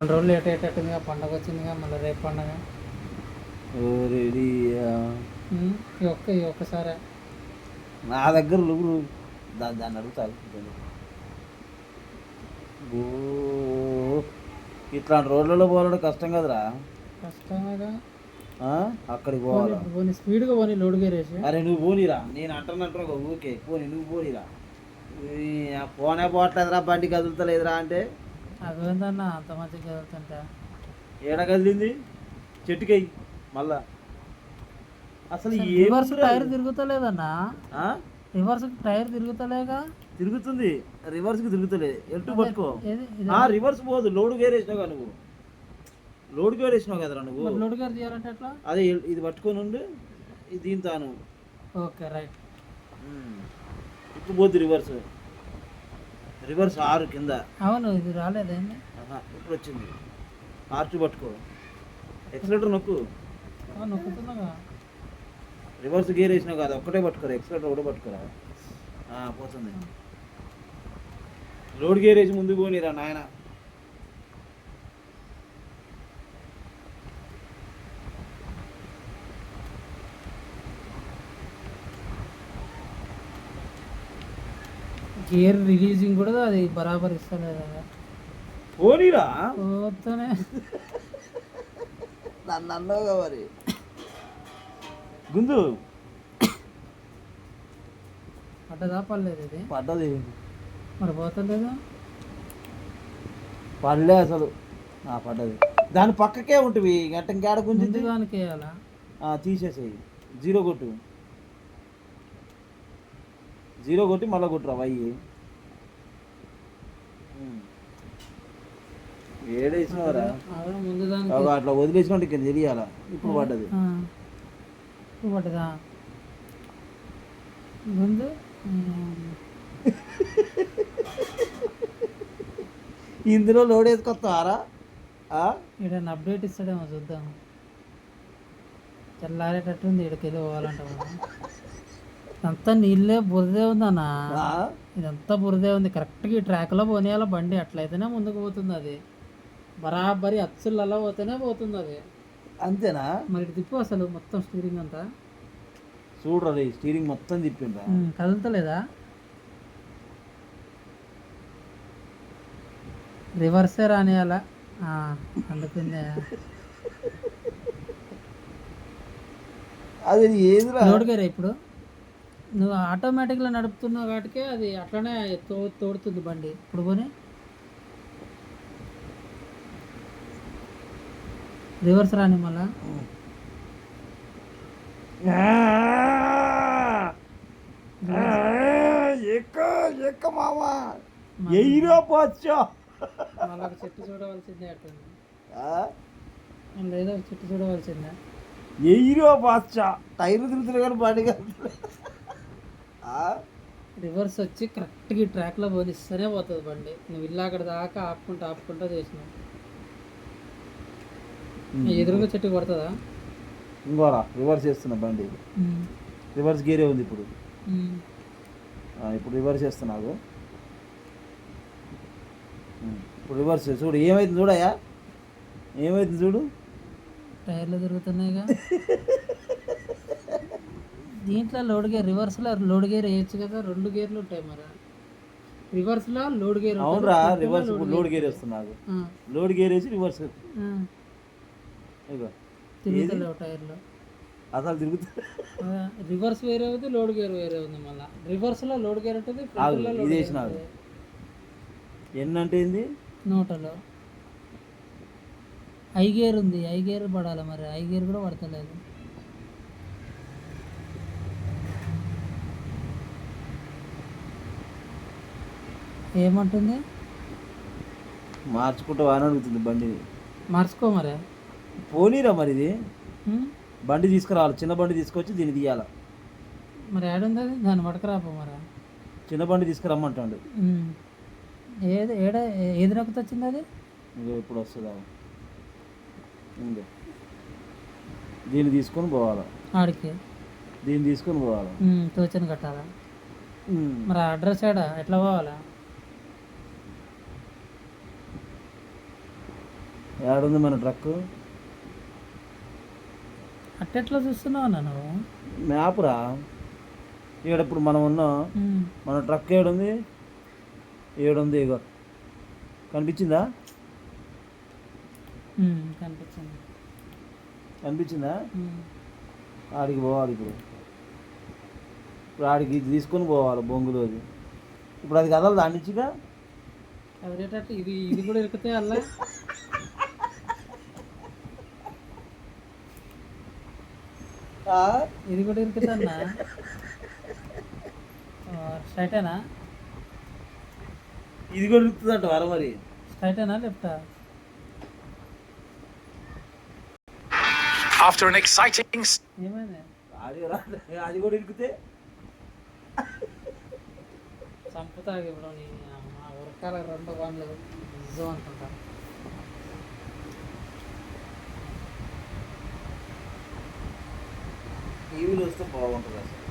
2 రోజులు లేట్ అయ్యేటట్టుందిగా, పండగ వచ్చిందిగా, మళ్ళీ రేపు పండగ. ఈ ఒక్కసారి నా దగ్గర నువ్వు దాన్ని అడుగుతావు. ఇట్లాంటి రోడ్లలో పోవాలంటే కష్టం కదరా. కష్టమేగా. అక్కడికి పోవాలి, పోనీ స్పీడ్గా పోనీ, లోడ్ గేరేసి. అరే నువ్వు పోనీరా, నేను అంటున్నట్టు ఊకే పోనీ, నువ్వు పోనీరా. పోనే పోవట్లేదురా, బండి కదులుతలేదురా అంటే అదేందన్నా అంత మంచిగా కదులుతుంటా. ఏడ కదిలింది చెట్టుకయ్యి మళ్ళా. అసలు రివర్స్ టైర్ తిరుగుతలేదన్నా, రివర్స్ టైర్ తిరుగుతలేగా. తిరుగుతుంది, రివర్స్కి తిరుగుతలే. ఎటు పట్టుకో, రివర్స్ పోదు. లోడ్ గేరేసినావు కదా నువ్వు, లోడ్ గేరేసినావు కదరా నువ్వు. లోడ్ గేర్ చేయాలంటే ఎట్లా? అదే ఇది పట్టుకొని ఉండు, ఇది దీంతాను. Okay right. ఇప్పుడు పోద్ది రివర్స్, రివర్స్ 6 కింద. అవును, ఇది రాలేదేంటి? ఇప్పుడు వచ్చింది. R2 పట్టుకో, ఎక్సలేటర్ నొక్కు. నొక్కుతున్నాగా. రివర్స్ గేర్ వేసినావు కదా, ఒక్కటే పట్టుకోరా, ఎక్సలేటర్ ఒకటే పట్టుకోరా. పోతుంది. లోడ్ గేర్ వేసి ముందుకు పోనీరా నాయన. గేర్ రిలీజింగ్ కూడా అది బరాబర్ ఇస్తలేదు. పోనీరా, పోతేనే నన్ను అన్నావుగా మరి. గుందు పడ్డదా పర్లేదు? ఇది పడ్డది మరి పోతలేదు. పడలే అసలు, పడ్డది. దాని పక్కకే ఉంటుంది గట్ట, ఇంకేడ గుంజుంది. దానికి వేయాలా? తీసేసేయి, 0 కొట్టు, 0 కొట్టి మళ్ళీ కొట్టురా అయ్యి. ఏడేసినవరా, ముందు అట్లా వదిలేసినట్టు ఇక్కడ తెలియాలా. ఇప్పుడు పడ్డది, ఇప్పుడు పడ్డదా ముందు. ఇందులో లోడ్ వేసుకొస్తారా? ఇక్కడ అప్డేట్ ఇస్తాడేమో చూద్దాం. తెల్లారేటట్టుంది, ఇక్కడికి వెళ్ళి పోవాలంట. అంతా నీళ్ళే బురదే ఉందన్నా, ఇదంతా బురదే ఉంది. కరెక్ట్గా ఈ ట్రాక్లో పోనీయాల బండి, అట్లయితేనే ముందుకు పోతుంది. అది బరాబరి అచ్చులలో పోతేనే పోతుంది అది. అంతేనా? మరి ఇటు తిప్పు, అసలు మొత్తం స్టీరింగ్ అంతా చూడరా, స్టీరింగ్ మొత్తం తిప్పిండ్రా, కదులుతలేదా? రివర్సే రానియాల, అందుకుందే. అది ఏది లోడ్ గేర్. ఇప్పుడు నువ్వు ఆటోమేటిక్గా నడుపుతున్నావు కాబట్టి అది అట్లనే తోడుతుంది బండి. ఇప్పుడు పోనీ రివర్స్ రాని మళ్ళా. మళ్ళా చెట్టు చూడవలసిందే అట్టుంది, లేదా చెట్టు చూడవలసిందే. టైర్ తిరుగుతుంది కానీ బండి రివర్స్ వచ్చి కరెక్ట్గా ట్రాక్లో పోనిస్తేనే పోతుంది బండి. నువ్వు ఇల్లు అక్కడ దాకా ఆపుకుంటా చేసినావు. ఎదురుగా చెట్టు కొడుతుందా? ఇంకోరా రివర్స్ చేస్తున్నా బండి, రివర్స్ గేరే ఉంది ఇప్పుడు. ఇప్పుడు రివర్స్ చేస్తున్నావు, ఇప్పుడు రివర్స్ చూడు ఏమైతుంది. చూడయా ఏమైతుంది చూడు, టైర్లు తిరుగుతున్నాయిగా. దీంట్లో లోడ్ గేర్, రివర్స్లో లోడ్ గేర్ వేయచ్చు కదా. 2 గేర్లు ఉంటాయి మరి. రివర్స్లో లోడ్ గేర్. అవునరా, రివర్స్ లోడ్ గేర్ వేస్తున్నావు, లోడ్ గేర్ వేసి రివర్స్ తిరుగుతలేవు టైర్లు అసలు తిరుగుతా. రివర్స్ వేరే ఉంది, లోడ్ గేర్ వేరే ఉంది. మళ్ళీ రివర్స్లో లోడ్ గేర్ ఉంటుంది, ఇది వేసినావు. ఎన్ని అంటే ఏంది? 100లో ఐ గేర్ ఉంది, ఐ గేర్ పడాలి. మరి ఐ గేర్ కూడా పడతలేదు. ఏమంటుంది? మార్చుకుంటూ వాన అడుగుతుంది బండి. మార్చుకో మరి, పోనీరా మరి. ఇది బండి తీసుకురావాలి, చిన్న బండి తీసుకొచ్చి దీన్ని తీయాల. మరి ఏడుంది అది, దాన్ని పట్టుకురాపో మరి. చిన్న బండి తీసుకురమ్మంటాడు. ఏది నొక్కత వచ్చింది అది? ఇప్పుడు వస్తుందా? దీన్ని తీసుకొని పోవాలా ఆడికి, దీన్ని తీసుకొని పోవాలా, తోచని కట్టాలా. మరి అడ్రస్ ఏడా, ఎట్లా పోవాలా? ఏడుంది మన ట్రక్? అట్టెట్లా చూస్తున్నావు అన్న నువ్వు? మ్యాప్రా. ఇక్కడ ఇప్పుడు మనం ఉన్నాం, మన ట్రక్ ఏడుంది? ఏడుంది, ఇగో కనిపించిందా? కనిపించింది. కనిపించిందా? ఆడికి పోవాలి ఇప్పుడు. ఇప్పుడు ఆడికి ఇది తీసుకొని పోవాలి బొంగులు. అది ఇప్పుడు అది కదలదు దాని నుంచిగా. కదిలేటట్టు ఇది ఇది కూడా ఇరికితే అలా ఇది కూడా ఇరుకుతా అన్న. స్ట్రైటేనా? ఇది కూడా ఇరుకుతుందంట వర మరి. స్ట్రైటేనా లెఫ్టా? After an exciting ఏమైంది? అది కూడా ఇరికితే చంపుతాడు ఇప్పుడు. నీ ఉరకాల 2 బండ్లు నిజం అనుకుంటా. టీవీలో వస్తే బాగుంటుంది అసలు.